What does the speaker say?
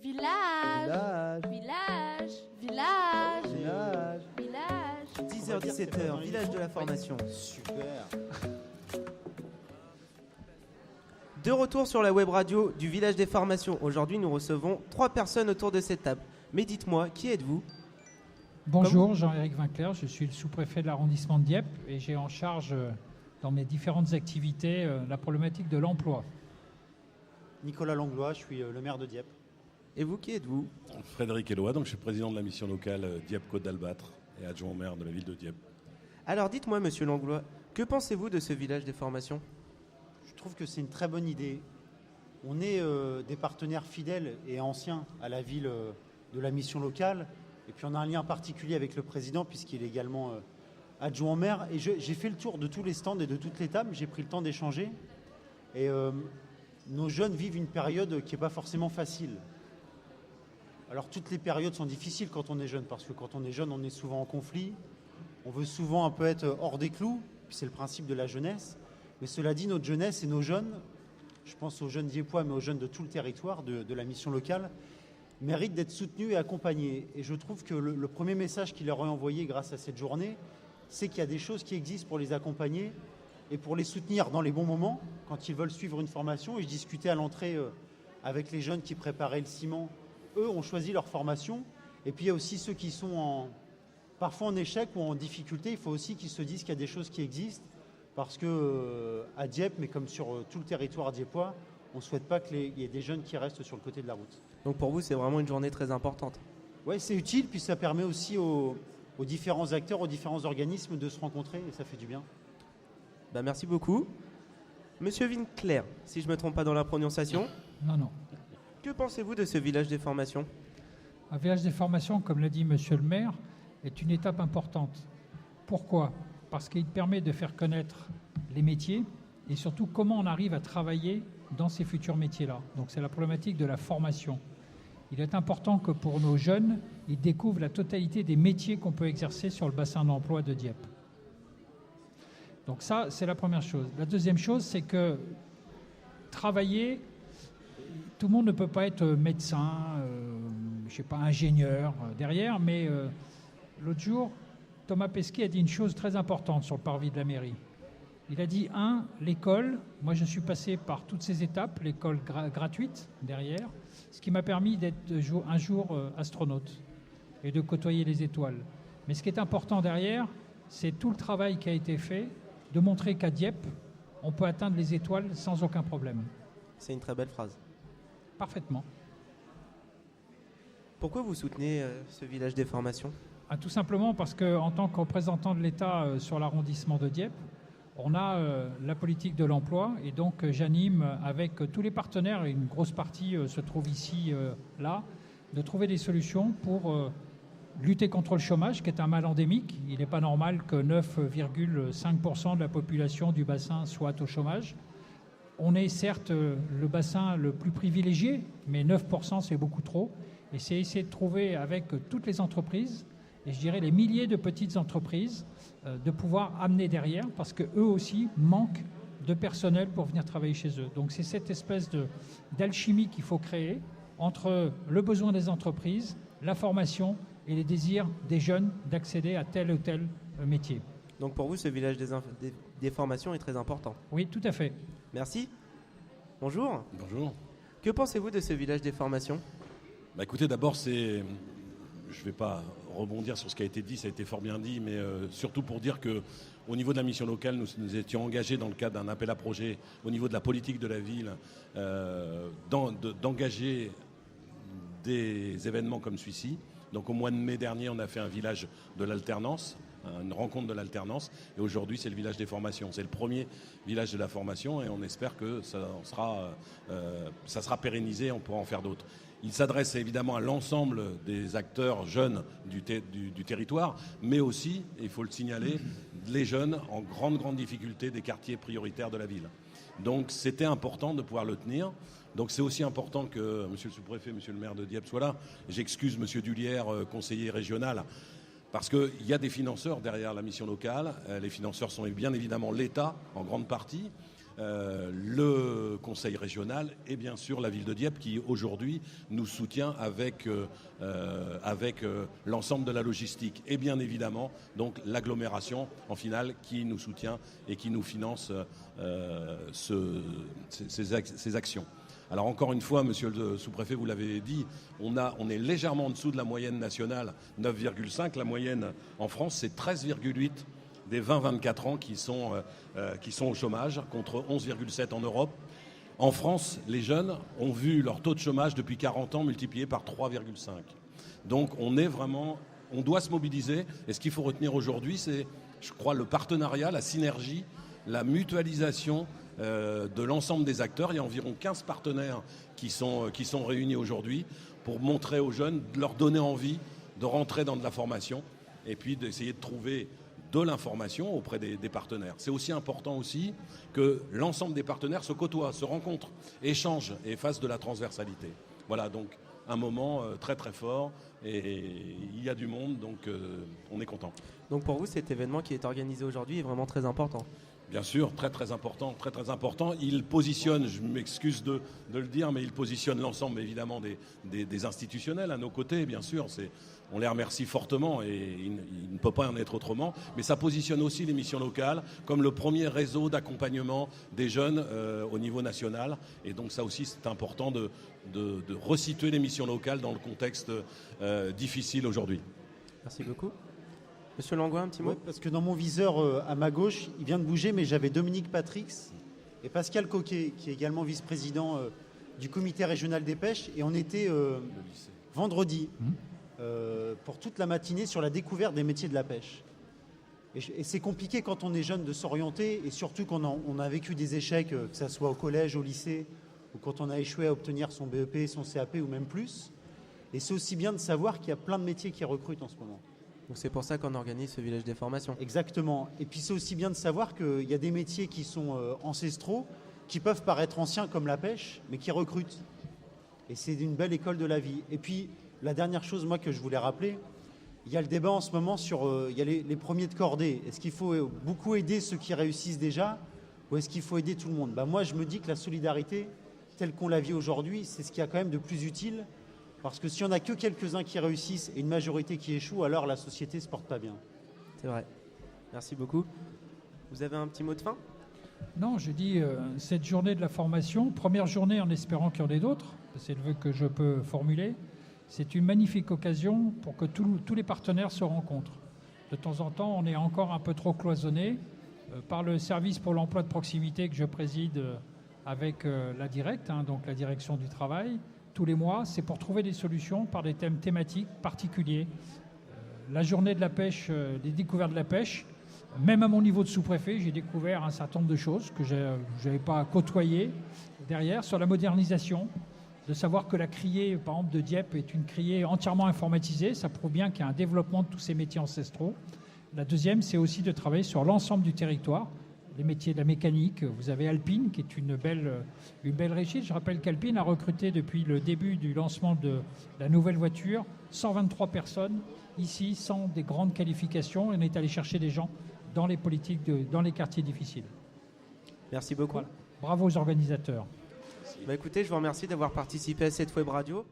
Village. Village. Village. Village. Village. 10h-17h, village de la formation. Super. De retour sur la web radio du village des formations. Aujourd'hui, nous recevons 3 personnes autour de cette table. Mais dites-moi, qui êtes-vous ? Bonjour, Jean-Éric Vinclair, je suis le sous-préfet de l'arrondissement de Dieppe et j'ai en charge dans mes différentes activités la problématique de l'emploi. Nicolas Langlois, je suis le maire de Dieppe. Et vous, qui êtes-vous ? Frédéric Eloi, donc je suis président de la mission locale Dieppe-Côte d'Albâtre et adjoint au maire de la ville de Dieppe. Alors dites-moi, monsieur Langlois, que pensez-vous de ce village des formations ? Je trouve que c'est une très bonne idée. On est des partenaires fidèles et anciens à la ville de la mission locale. Et puis on a un lien particulier avec le président puisqu'il est également adjoint au maire. Et j'ai fait le tour de tous les stands et de toutes les tables. J'ai pris le temps d'échanger. Et nos jeunes vivent une période qui n'est pas forcément facile. Alors toutes les périodes sont difficiles quand on est jeune, parce que quand on est jeune, on est souvent en conflit, on veut souvent un peu être hors des clous, puis c'est le principe de la jeunesse. Mais cela dit, notre jeunesse et nos jeunes, je pense aux jeunes dieppois, mais aux jeunes de tout le territoire, de la mission locale, méritent d'être soutenus et accompagnés. Et je trouve que le premier message qu'il leur est envoyé grâce à cette journée, c'est qu'il y a des choses qui existent pour les accompagner et pour les soutenir dans les bons moments, quand ils veulent suivre une formation. Et je discutais à l'entrée avec les jeunes qui préparaient le ciment. Eux ont choisi leur formation. Et puis il y a aussi ceux qui sont parfois en échec ou en difficulté. Il faut aussi qu'ils se disent qu'il y a des choses qui existent. Parce qu'à Dieppe, mais comme sur tout le territoire dieppois, on ne souhaite pas qu'il y ait des jeunes qui restent sur le côté de la route. Donc pour vous, c'est vraiment une journée très importante. Oui, c'est utile. Puis ça permet aussi aux différents acteurs, aux différents organismes de se rencontrer. Et ça fait du bien. Merci beaucoup. Monsieur Vinclair, si je ne me trompe pas dans la prononciation. Non. Que pensez-vous de ce village des formations ? Un village des formations, comme l'a dit monsieur le maire, est une étape importante. Pourquoi ? Parce qu'il permet de faire connaître les métiers et surtout comment on arrive à travailler dans ces futurs métiers-là. Donc c'est la problématique de la formation. Il est important que pour nos jeunes, ils découvrent la totalité des métiers qu'on peut exercer sur le bassin d'emploi de Dieppe. Donc ça, c'est la première chose. La deuxième chose, c'est que travailler, tout le monde ne peut pas être médecin, ingénieur derrière, mais l'autre jour, Thomas Pesquet a dit une chose très importante sur le parvis de la mairie. Il a dit, l'école, moi je suis passé par toutes ces étapes, l'école gratuite derrière, ce qui m'a permis d'être un jour astronaute et de côtoyer les étoiles. Mais ce qui est important derrière, c'est tout le travail qui a été fait, de montrer qu'à Dieppe, on peut atteindre les étoiles sans aucun problème. C'est une très belle phrase. Parfaitement. Pourquoi vous soutenez ce village des formations ? Tout simplement parce qu'en tant que représentant de l'État sur l'arrondissement de Dieppe, on a la politique de l'emploi et donc j'anime avec tous les partenaires, et une grosse partie se trouve ici, là, de trouver des solutions pour lutter contre le chômage, qui est un mal endémique. Il n'est pas normal que 9,5% de la population du bassin soit au chômage. On est certes le bassin le plus privilégié, mais 9% c'est beaucoup trop. Et c'est essayer de trouver avec toutes les entreprises, et je dirais les milliers de petites entreprises, de pouvoir amener derrière, parce qu'eux aussi manquent de personnel pour venir travailler chez eux. Donc c'est cette espèce d'alchimie qu'il faut créer entre le besoin des entreprises, la formation et les désirs des jeunes d'accéder à tel ou tel métier. Donc pour vous, ce village des formations est très important. Oui, tout à fait. Merci. Bonjour. Bonjour. Que pensez-vous de ce village des formations ? Écoutez, d'abord, je ne vais pas rebondir sur ce qui a été dit, ça a été fort bien dit, mais surtout pour dire qu'au niveau de la mission locale, nous étions engagés dans le cadre d'un appel à projet au niveau de la politique de la ville, d'engager des événements comme celui-ci. Donc au mois de mai dernier, on a fait un village de l'alternance, une rencontre de l'alternance, et aujourd'hui c'est le village des formations. C'est le premier village de la formation et on espère que ça sera pérennisé, on pourra en faire d'autres. Il s'adresse évidemment à l'ensemble des acteurs jeunes du territoire, mais aussi, il faut le signaler, les jeunes en grande difficulté des quartiers prioritaires de la ville. Donc c'était important de pouvoir le tenir. Donc c'est aussi important que monsieur le sous-préfet, monsieur le maire de Dieppe soit là. J'excuse monsieur Dulière, conseiller régional, parce qu'il y a des financeurs derrière la mission locale. Les financeurs sont bien évidemment l'État, en grande partie. le conseil régional et bien sûr la ville de Dieppe qui aujourd'hui nous soutient avec l'ensemble de la logistique et bien évidemment donc l'agglomération en finale qui nous soutient et qui nous finance ces actions. Alors encore une fois, monsieur le sous-préfet, vous l'avez dit, on est légèrement en dessous de la moyenne nationale, 9,5. La moyenne en France, c'est 13,8 des 20-24 ans qui sont au chômage, contre 11,7 en Europe. En France, les jeunes ont vu leur taux de chômage depuis 40 ans multiplié par 3,5. Donc on doit se mobiliser. Et ce qu'il faut retenir aujourd'hui, c'est, je crois, le partenariat, la synergie, la mutualisation de l'ensemble des acteurs. Il y a environ 15 partenaires qui sont réunis aujourd'hui pour montrer aux jeunes, de leur donner envie de rentrer dans de la formation et puis d'essayer de trouver de l'information auprès des partenaires. C'est aussi important aussi que l'ensemble des partenaires se côtoient, se rencontrent, échangent et fassent de la transversalité. Voilà, donc un moment très très fort et il y a du monde, donc on est content. Donc pour vous, cet événement qui est organisé aujourd'hui est vraiment très important. Bien sûr, très très important, très très important. Il positionne, je m'excuse de le dire, mais il positionne l'ensemble évidemment des institutionnels à nos côtés, bien sûr. On les remercie fortement et il ne peut pas en être autrement. Mais ça positionne aussi les missions locales comme le premier réseau d'accompagnement des jeunes au niveau national. Et donc ça aussi, c'est important de resituer les missions locales dans le contexte difficile aujourd'hui. Merci beaucoup. Monsieur Langlois, un petit mot ? Ouais, parce que dans mon viseur à ma gauche, il vient de bouger, mais j'avais Dominique Patrix et Pascal Coquet, qui est également vice-président du comité régional des pêches. Et on était vendredi pour toute la matinée sur la découverte des métiers de la pêche. Et c'est compliqué quand on est jeune de s'orienter, et surtout quand on a vécu des échecs, que ce soit au collège, au lycée, ou quand on a échoué à obtenir son BEP, son CAP ou même plus. Et c'est aussi bien de savoir qu'il y a plein de métiers qui recrutent en ce moment. Donc c'est pour ça qu'on organise ce village des formations. Exactement. Et puis c'est aussi bien de savoir qu'il y a des métiers qui sont ancestraux, qui peuvent paraître anciens comme la pêche, mais qui recrutent. Et c'est une belle école de la vie. Et puis la dernière chose, moi, que je voulais rappeler, il y a le débat en ce moment sur il y a les premiers de cordée. Est-ce qu'il faut beaucoup aider ceux qui réussissent déjà, ou est-ce qu'il faut aider tout le monde ? Moi, je me dis que la solidarité, telle qu'on la vit aujourd'hui, c'est ce qu'il y a quand même de plus utile. Parce que si on n'a que quelques-uns qui réussissent et une majorité qui échoue, alors la société ne se porte pas bien. C'est vrai. Merci beaucoup. Vous avez un petit mot de fin ? Non, je dis cette journée de la formation, première journée en espérant qu'il y en ait d'autres, c'est le vœu que je peux formuler, c'est une magnifique occasion pour que tous les partenaires se rencontrent. De temps en temps, on est encore un peu trop cloisonné par le service pour l'emploi de proximité que je préside avec la directe, donc la direction du travail. Tous les mois, c'est pour trouver des solutions par des thèmes thématiques particuliers. La journée de la pêche, des découvertes de la pêche, même à mon niveau de sous-préfet, j'ai découvert un certain nombre de choses que je n'avais pas côtoyées derrière, sur la modernisation, de savoir que la criée, par exemple, de Dieppe est une criée entièrement informatisée. Ça prouve bien qu'il y a un développement de tous ces métiers ancestraux. La deuxième, c'est aussi de travailler sur l'ensemble du territoire. Les métiers de la mécanique, vous avez Alpine qui est une belle réussite. Je rappelle qu'Alpine a recruté depuis le début du lancement de la nouvelle voiture 123 personnes ici sans des grandes qualifications. On est allé chercher des gens dans les politiques, dans les quartiers difficiles. Merci beaucoup. Voilà. Bravo aux organisateurs. Écoutez, je vous remercie d'avoir participé à cette web radio.